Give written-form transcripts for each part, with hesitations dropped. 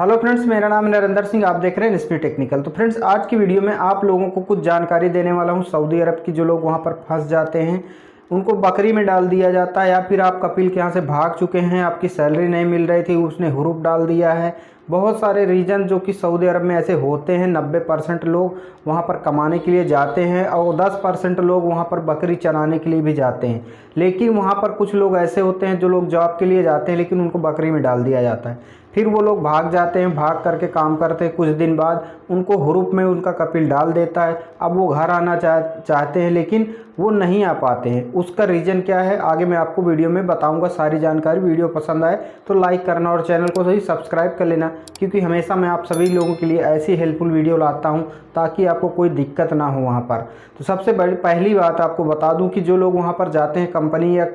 Hello friends, मेरा नाम है नरेंद्र सिंह। आप देख रहे हैं एनएसपी टेक्निकल। तो फ्रेंड्स, आज की वीडियो में आप लोगों को कुछ जानकारी देने वाला हूं। सऊदी अरब की जो लोग वहां पर फंस जाते हैं उनको बकरी में डाल दिया जाता है, या फिर आप कपिल के यहाँ से भाग चुके हैं, आपकी सैलरी नहीं मिल रही थी, उसने हुरूप डाल दिया है। बहुत सारे रीज़न जो कि सऊदी अरब में ऐसे होते हैं। 90% लोग वहाँ पर कमाने के लिए जाते हैं और 10% लोग वहाँ पर बकरी चराने के लिए भी जाते हैं। लेकिन वहाँ पर कुछ लोग ऐसे होते हैं जो लोग जॉब के लिए जाते हैं, लेकिन उनको बकरी में डाल दिया जाता है। फिर वो लोग भाग जाते हैं, भाग करके काम करते हैं। कुछ दिन बाद उनको हुरूप में उनका कपिल डाल देता है। अब वो घर आना चाहते हैं, लेकिन वो नहीं आ पाते हैं। उसका रीज़न क्या है आगे मैं आपको वीडियो में बताऊंगा सारी जानकारी। वीडियो पसंद आए तो लाइक करना और चैनल को सही सब्सक्राइब कर लेना, क्योंकि हमेशा मैं आप सभी लोगों के लिए ऐसी हेल्पफुल वीडियो लाता हूं ताकि आपको कोई दिक्कत ना हो वहां पर। तो सबसे पहली बात आपको बता दूं कि जो लोग वहां पर जाते हैं कंपनी या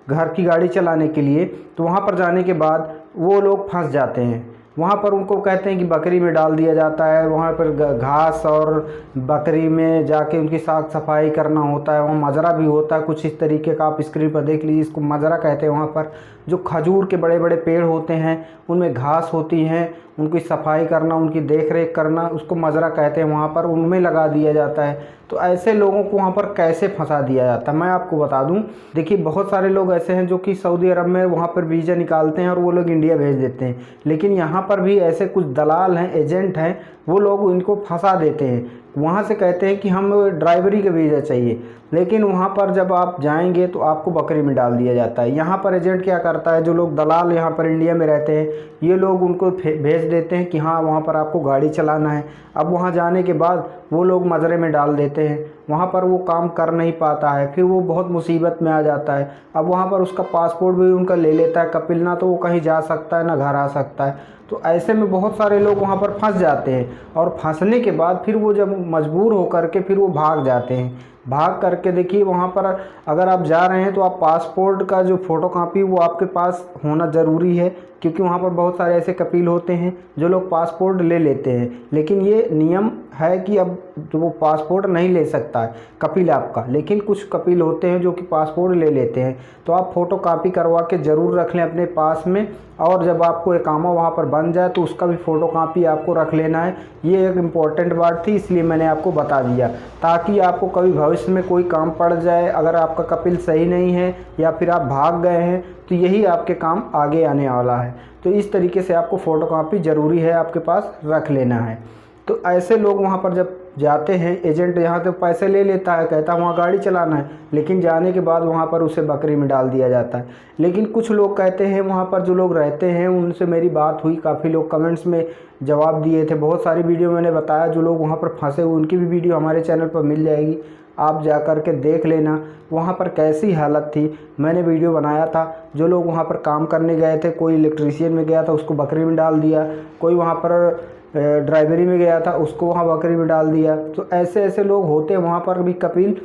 घर की गाड़ी चलाने के लिए, तो वहां पर जाने के बाद वो लोग फंस जाते हैं। वहाँ पर उनको कहते हैं कि बकरी में डाल दिया जाता है। वहाँ पर घास और बकरी में जाके उनकी साफ सफाई करना होता है। वहाँ मजरा भी होता है कुछ इस तरीके का, आप स्क्रीन पर देख लीजिए। इसको मजरा कहते हैं। वहाँ पर जो खजूर के बड़े बड़े पेड़ होते हैं उनमें घास होती हैं, उनकी सफाई करना, उनकी देख रेख करना, उसको मजरा कहते हैं। वहाँ पर उनमें लगा दिया जाता है। तो ऐसे लोगों को वहाँ पर कैसे फंसा दिया जाता है मैं आपको बता दूं। देखिए, बहुत सारे लोग ऐसे हैं जो कि सऊदी अरब में वहाँ पर वीज़ा निकालते हैं और वो लोग इंडिया भेज देते हैं। लेकिन यहाँ पर भी ऐसे कुछ दलाल हैं, एजेंट हैं, वो लोग इनको फंसा देते हैं। वहाँ से कहते हैं कि हम ड्राइवरी का वीज़ा चाहिए, लेकिन वहाँ पर जब आप जाएंगे तो आपको बकरी में डाल दिया जाता है। यहाँ पर एजेंट क्या करता है, जो लोग दलाल यहाँ पर इंडिया में रहते हैं, ये लोग उनको भेज देते हैं कि हाँ वहाँ पर आपको गाड़ी चलाना है। अब वहाँ जाने के बाद वो लोग मजरे में डाल देते हैं। वहाँ पर वो काम कर नहीं पाता है, फिर वो बहुत मुसीबत में आ जाता है। अब वहाँ पर उसका पासपोर्ट भी उनका ले लेता है कपिल, ना तो वो कहीं जा सकता है ना घर आ सकता है। तो ऐसे में बहुत सारे लोग वहाँ पर फंस जाते हैं, और फंसने के बाद फिर वो जब मजबूर होकर के फिर वो भाग जाते हैं। भाग करके देखिए, वहाँ पर अगर आप जा रहे हैं तो आप पासपोर्ट का जो फ़ोटोकॉपी वो आपके पास होना ज़रूरी है, क्योंकि वहाँ पर बहुत सारे ऐसे कपिल होते हैं जो लोग पासपोर्ट ले लेते हैं। लेकिन ये नियम है कि अब तो वो पासपोर्ट नहीं ले सकता है कपिल आपका, लेकिन कुछ कपिल होते हैं जो कि पासपोर्ट ले लेते हैं। तो आप फ़ोटोकॉपी करवा के ज़रूर रख लें अपने पास में, और जब आपको इकामा वहाँ पर बन जाए तो उसका भी फ़ोटोकॉपी आपको रख लेना है। ये एक इम्पॉर्टेंट बात थी, इसलिए मैंने आपको बता दिया, ताकि आपको कभी भविष्य में कोई काम पड़ जाए, अगर आपका कपिल सही नहीं है या फिर आप भाग गए हैं, तो यही आपके काम आगे आने वाला है। तो इस तरीके से आपको फ़ोटोकॉपी ज़रूरी है आपके पास रख लेना है। तो ऐसे लोग वहाँ पर जब जाते हैं, एजेंट यहाँ तो पैसे ले लेता है, कहता है वहाँ गाड़ी चलाना है, लेकिन जाने के बाद वहाँ पर उसे बकरी में डाल दिया जाता है। लेकिन कुछ लोग कहते हैं, वहाँ पर जो लोग रहते हैं उनसे मेरी बात हुई, काफ़ी लोग कमेंट्स में जवाब दिए थे। बहुत सारी वीडियो मैंने बताया, जो लोग वहाँ पर फंसे हुए उनकी भी वीडियो हमारे चैनल पर मिल जाएगी, आप जा कर के देख लेना वहाँ पर कैसी हालत थी। मैंने वीडियो बनाया था। जो लोग वहाँ पर काम करने गए थे, कोई इलेक्ट्रीशियन में गया था उसको बकरी में डाल दिया, कोई वहाँ पर ड्राइवरी में गया था उसको वहाँ बकरी में डाल दिया। तो ऐसे ऐसे लोग होते हैं वहाँ पर भी कपिल।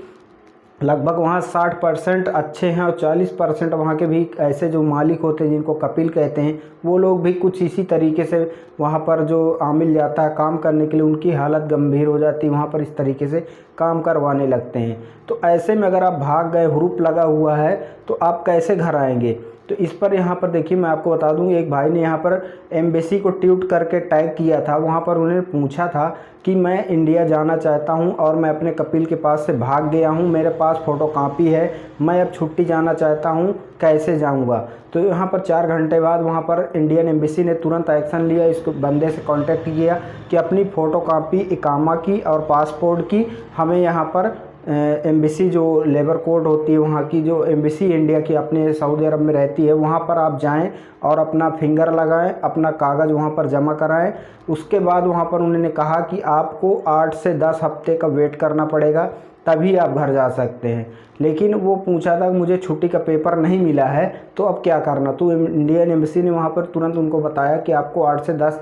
लगभग वहाँ 60% अच्छे हैं और 40% वहाँ के भी ऐसे जो मालिक होते हैं जिनको कपिल कहते हैं, वो लोग भी कुछ इसी तरीके से वहाँ पर जो आमिल जाता है काम करने के लिए, उनकी हालत गंभीर हो जाती है, वहाँ पर इस तरीके से काम करवाने लगते हैं। तो ऐसे में अगर आप भाग गए, हुरूप लगा हुआ है, तो आप कैसे घर आएंगे? तो इस पर यहाँ पर देखिए, मैं आपको बता दूँ, एक भाई ने यहाँ पर एम्बेसी को ट्वीट करके टैग किया था। वहाँ पर उन्होंने पूछा था कि मैं इंडिया जाना चाहता हूँ और मैं अपने कपिल के पास से भाग गया हूँ, मेरे पास फ़ोटोकॉपी है, मैं अब छुट्टी जाना चाहता हूँ, कैसे जाऊँगा? तो यहाँ पर 4 घंटे बाद वहाँ पर इंडियन एम्बेसी ने तुरंत एक्शन लिया। इसको बंदे से कांटेक्ट किया कि अपनी फ़ोटोकॉपी इकामा की और पासपोर्ट की हमें यहाँ पर एम्बेसी जो लेबर कोड होती है वहाँ की, जो एम्बेसी इंडिया की अपने सऊदी अरब में रहती है, वहाँ पर आप जाएं और अपना फिंगर लगाएं, अपना कागज़ वहाँ पर जमा कराएं। उसके बाद वहाँ पर उन्होंने कहा कि आपको 8 से 10 हफ्ते का वेट करना पड़ेगा, तभी आप घर जा सकते हैं। लेकिन वो पूछा था मुझे छुट्टी का पेपर नहीं मिला है, तो अब क्या करना? तो इंडियन एम्बेसी ने वहाँ पर तुरंत उनको बताया कि आपको 8 से 10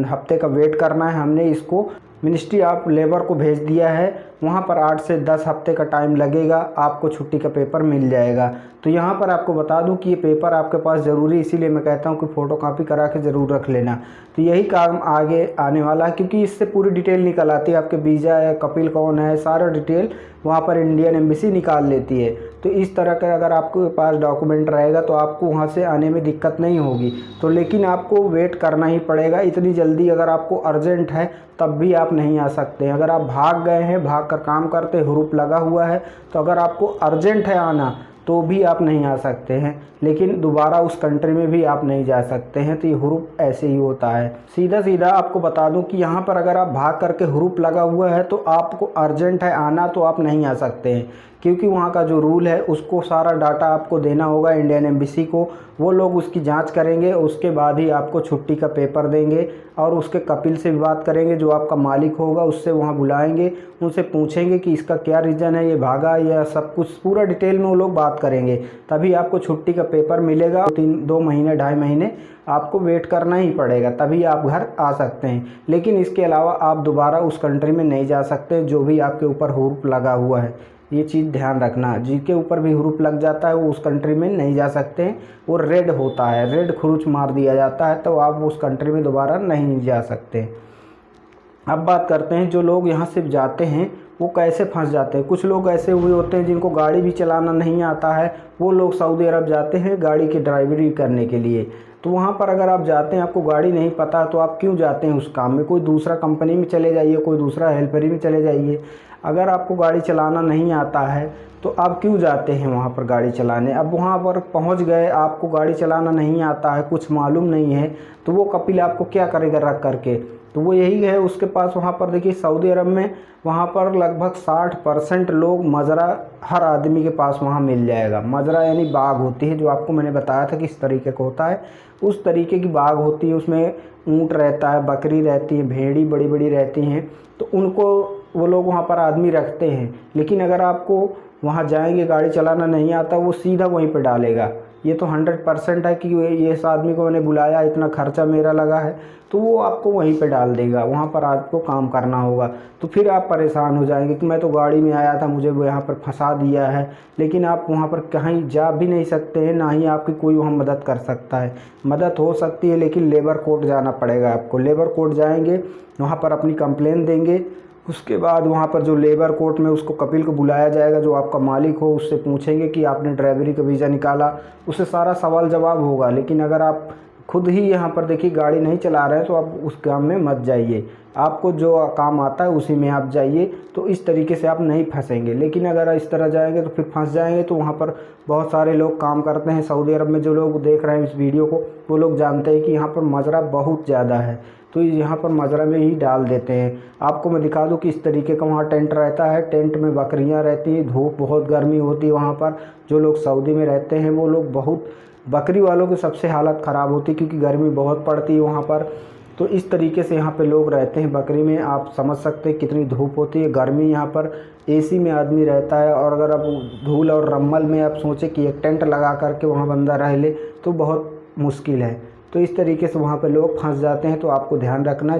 हफ्ते का वेट करना है। हमने इसको मिनिस्ट्री ऑफ लेबर को भेज दिया है, वहाँ पर 8 से 10 हफ्ते का टाइम लगेगा, आपको छुट्टी का पेपर मिल जाएगा। तो यहाँ पर आपको बता दूँ कि ये पेपर आपके पास ज़रूरी, इसीलिए मैं कहता हूँ कि फ़ोटोकॉपी करा के ज़रूर रख लेना। तो यही काम आगे आने वाला है, क्योंकि इससे पूरी डिटेल निकल आती है, आपके वीज़ा है, कपिल कौन है, सारा डिटेल वहाँ पर इंडियन एम्बेसी निकाल लेती है। तो इस तरह का अगर आपके पास डॉक्यूमेंट रहेगा तो आपको वहाँ से आने में दिक्कत नहीं होगी। तो लेकिन आपको वेट करना ही पड़ेगा। इतनी जल्दी अगर आपको अर्जेंट है तब भी आप नहीं आ सकते हैं। अगर आप भाग गए हैं, भाग कर काम करते, हुरूप लगा हुआ है, तो अगर आपको अर्जेंट है आना तो भी आप नहीं आ सकते हैं, लेकिन दोबारा उस कंट्री में भी आप नहीं जा सकते हैं। तो ये हुरूप ऐसे ही होता है। सीधा सीधा आपको बता दूं कि यहाँ पर अगर आप भाग करके हुरूप लगा हुआ है तो आपको अर्जेंट है आना तो आप नहीं आ सकते हैं, क्योंकि वहाँ का जो रूल है उसको सारा डाटा आपको देना होगा इंडियन एम्बेसी को। वो लोग उसकी जांच करेंगे, उसके बाद ही आपको छुट्टी का पेपर देंगे और उसके कपिल से भी बात करेंगे, जो आपका मालिक होगा उससे वहाँ बुलाएंगे, उनसे पूछेंगे कि इसका क्या रीज़न है, ये भागा या सब कुछ पूरा डिटेल में वो लोग बात करेंगे। तभी आपको छुट्टी का पेपर मिलेगा। 2 महीने 2.5 महीने आपको वेट करना ही पड़ेगा, तभी आप घर आ सकते हैं। लेकिन इसके अलावा आप दोबारा उस कंट्री में नहीं जा सकते जो भी आपके ऊपर हुरूप लगा हुआ है। ये चीज़ ध्यान रखना, जिनके ऊपर भी हुरूप लग जाता है वो उस कंट्री में नहीं जा सकते हैं। वो रेड होता है, रेड खरूच मार दिया जाता है, तो आप उस कंट्री में दोबारा नहीं जा सकते। अब बात करते हैं जो लोग यहाँ से जाते हैं वो कैसे फंस जाते हैं। कुछ लोग ऐसे हुए होते हैं जिनको गाड़ी भी चलाना नहीं आता है, वो लोग सऊदी अरब जाते हैं गाड़ी की ड्राइवरी करने के लिए। तो वहाँ पर अगर आप जाते हैं, आपको गाड़ी नहीं पता, तो आप क्यों जाते हैं उस काम में? कोई दूसरा कंपनी में चले जाइए, कोई दूसरा हेल्परी में चले जाइए। अगर आपको गाड़ी चलाना नहीं आता है तो आप क्यों जाते हैं वहाँ पर गाड़ी चलाने? अब वहाँ पर पहुँच गए, आपको गाड़ी चलाना नहीं आता है, कुछ मालूम नहीं है, तो वो कपिल आपको क्या करेगा रख करके? तो वो यही है उसके पास। वहाँ पर देखिए सऊदी अरब में वहाँ पर लगभग 60% लोग मजरा हर आदमी के पास वहाँ मिल जाएगा। मजरा यानी बाग होती है, जो आपको मैंने बताया था किस तरीके का होता है, उस तरीके की बाग होती है। उसमें ऊँट रहता है, बकरी रहती है, भेड़ी बड़ी बड़ी रहती हैं, तो उनको वो लोग वहाँ पर आदमी रखते हैं। लेकिन अगर आपको वहाँ जाएंगे, गाड़ी चलाना नहीं आता, वो सीधा वहीं पर डालेगा। ये तो 100% है कि ये इस आदमी को मैंने बुलाया, इतना खर्चा मेरा लगा है, तो वो आपको वहीं पे डाल देगा। वहाँ पर आपको काम करना होगा। तो फिर आप परेशान हो जाएंगे कि मैं तो गाड़ी में आया था, मुझे वो यहाँ पर फंसा दिया है। लेकिन आप वहाँ पर कहीं जा भी नहीं सकते हैं, ना ही आपकी कोई वहाँ मदद कर सकता है। मदद हो सकती है लेकिन लेबर कोर्ट जाना पड़ेगा आपको। लेबर कोर्ट जाएंगे, वहाँ पर अपनी कंप्लेन देंगे, उसके बाद वहाँ पर जो लेबर कोर्ट में उसको कपिल को बुलाया जाएगा, जो आपका मालिक हो, उससे पूछेंगे कि आपने ड्राइवरी का वीज़ा निकाला, उससे सारा सवाल जवाब होगा। लेकिन अगर आप खुद ही यहाँ पर देखिए गाड़ी नहीं चला रहे हैं तो आप उस काम में मत जाइए। आपको जो काम आता है उसी में आप जाइए, तो इस तरीके से आप नहीं फंसेंगे। लेकिन अगर इस तरह जाएंगे तो फिर फंस जाएंगे। तो वहाँ पर बहुत सारे लोग काम करते हैं सऊदी अरब में। जो लोग देख रहे हैं इस वीडियो को वो लोग जानते हैं कि यहाँ पर मजरा बहुत ज़्यादा है, तो यहाँ पर मजरा में ही डाल देते हैं। आपको मैं दिखा दूँ कि इस तरीके का वहाँ टेंट रहता है। टेंट में बकरियाँ रहती हैं, धूप बहुत गर्मी होती है वहाँ पर। जो लोग सऊदी में रहते हैं वो लोग बहुत, बकरी वालों की सबसे हालत ख़राब होती है क्योंकि गर्मी बहुत पड़ती है वहाँ पर। तो इस तरीके से यहाँ पे लोग रहते हैं बकरी में। आप समझ सकते हैं कितनी धूप होती है, गर्मी। यहाँ पर एसी में आदमी रहता है, और अगर आप धूल और रम्मल में आप सोचें कि एक टेंट लगा करके वहाँ बंदा रह ले तो बहुत मुश्किल है। तो इस तरीके से वहाँ पे लोग फंस जाते हैं। तो आपको ध्यान रखना,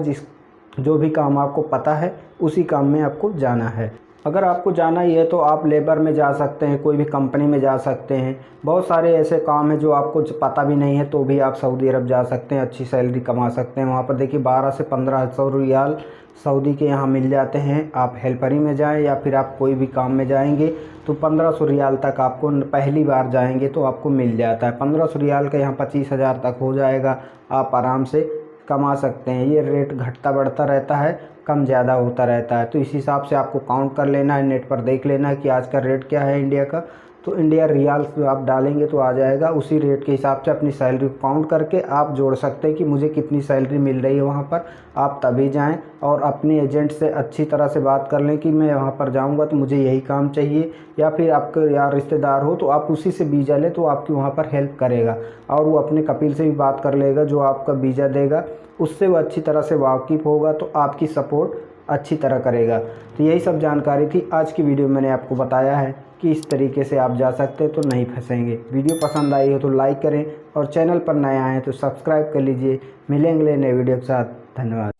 जो भी काम आपको पता है उसी काम में आपको जाना है। अगर आपको जाना ही है तो आप लेबर में जा सकते हैं, कोई भी कंपनी में जा सकते हैं। बहुत सारे ऐसे काम हैं जो आपको पता भी नहीं है तो भी आप सऊदी अरब जा सकते हैं, अच्छी सैलरी कमा सकते हैं। वहाँ पर देखिए 12 से 1500 रियाल सऊदी के यहाँ मिल जाते हैं। आप हेल्परी में जाएं या फिर आप कोई भी काम में जाएंगे तो 1500 रियाल तक आपको, पहली बार जाएंगे तो आपको मिल जाता है। 1500 रियाल का यहाँ 25,000 तक हो जाएगा। आप आराम से कमा सकते हैं। ये रेट घटता बढ़ता रहता है, कम ज़्यादा होता रहता है। तो इस हिसाब से आपको काउंट कर लेना है, नेट पर देख लेना है कि आज का रेट क्या है इंडिया का। तो इंडिया रियाल आप डालेंगे तो आ जाएगा। उसी रेट के हिसाब से अपनी सैलरी काउंट करके आप जोड़ सकते हैं कि मुझे कितनी सैलरी मिल रही है वहाँ पर। आप तभी जाएं और अपने एजेंट से अच्छी तरह से बात कर लें कि मैं वहाँ पर जाऊँगा तो मुझे यही काम चाहिए, या फिर आपके यार रिश्तेदार हो तो आप उसी से वीज़ा लें तो आपकी वहाँ पर हेल्प करेगा। और वो अपने कपिल से भी बात कर लेगा जो आपका वीज़ा देगा, उससे वो अच्छी तरह से वाकिफ़ होगा तो आपकी सपोर्ट अच्छी तरह करेगा। तो यही सब जानकारी थी आज की वीडियो में। मैंने आपको बताया है कि इस तरीके से आप जा सकते हैं तो नहीं फंसेंगे। वीडियो पसंद आई हो तो लाइक करें और चैनल पर नए आए हैं तो सब्सक्राइब कर लीजिए। मिलेंगे नए वीडियो के साथ। धन्यवाद।